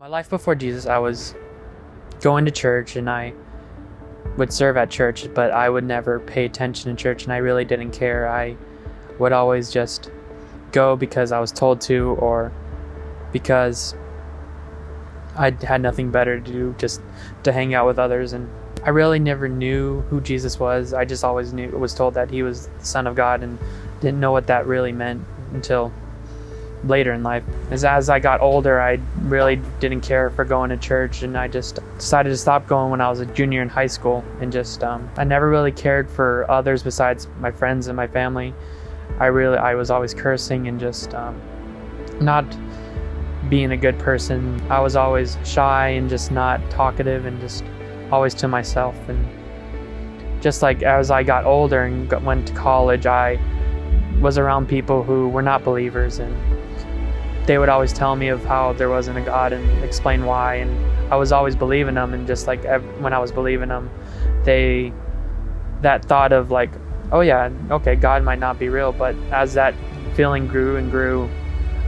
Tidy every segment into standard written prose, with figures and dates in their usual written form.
My life before Jesus, I was going to church and I would serve at church, but I would never pay attention in church and I really didn't care. I would always just go because I was told to or because I had nothing better to do, just to hang out with others. And I really never knew who Jesus was. I just always was told that he was the Son of God and didn't know what that really meant until later in life. As I got older, I really didn't care for going to church, and I just decided to stop going when I was a junior in high school. And I never really cared for others besides my friends and my family. I was always cursing and just not being a good person. I was always shy and just not talkative and just always to myself. And just like as I got older and went to college, I was around people who were not believers, and they would always tell me of how there wasn't a God and explain why, and I was always believing them. And just like when I was believing them, that thought of like, oh yeah, okay, God might not be real, but as that feeling grew and grew,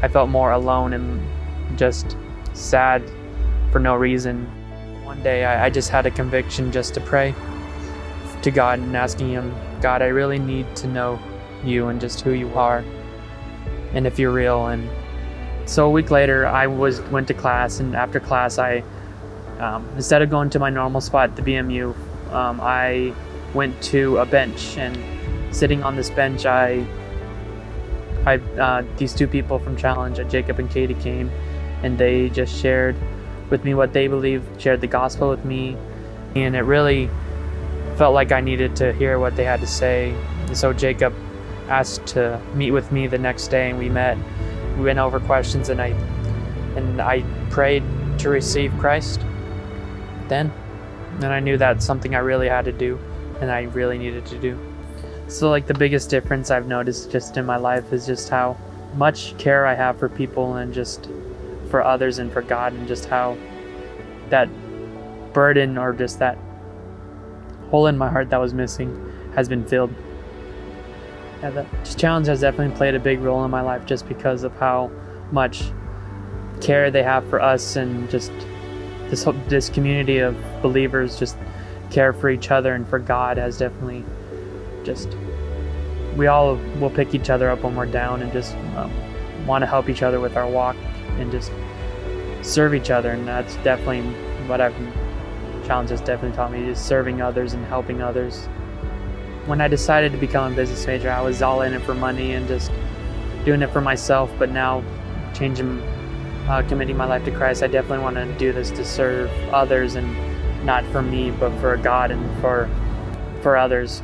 I felt more alone and just sad for no reason. One day I just had a conviction just to pray to God and asking him, God, I really need to know you and just who you are and if you're real. And so a week later, I went to class, and after class, I instead of going to my normal spot at the BMU, I went to a bench, and sitting on this bench, these two people from Challenge, Jacob and Katie, came, and they just shared with me what they believed, shared the gospel with me, and it really felt like I needed to hear what they had to say. And so Jacob asked to meet with me the next day, and we met. We went over questions, and I prayed to receive Christ then. And I knew that's something I really had to do and I really needed to do. So like the biggest difference I've noticed just in my life is just how much care I have for people and just for others and for God, and just how that burden or just that hole in my heart that was missing has been filled. Yeah, the challenge has definitely played a big role in my life just because of how much care they have for us, and just this community of believers just care for each other and for God has definitely just, we all will pick each other up when we're down and just want to help each other with our walk and just serve each other. And that's definitely what challenge has definitely taught me, is serving others and helping others. When I decided to become a business major, I was all in it for money and just doing it for myself. But now, committing my life to Christ, I definitely want to do this to serve others, and not for me, but for God and for others.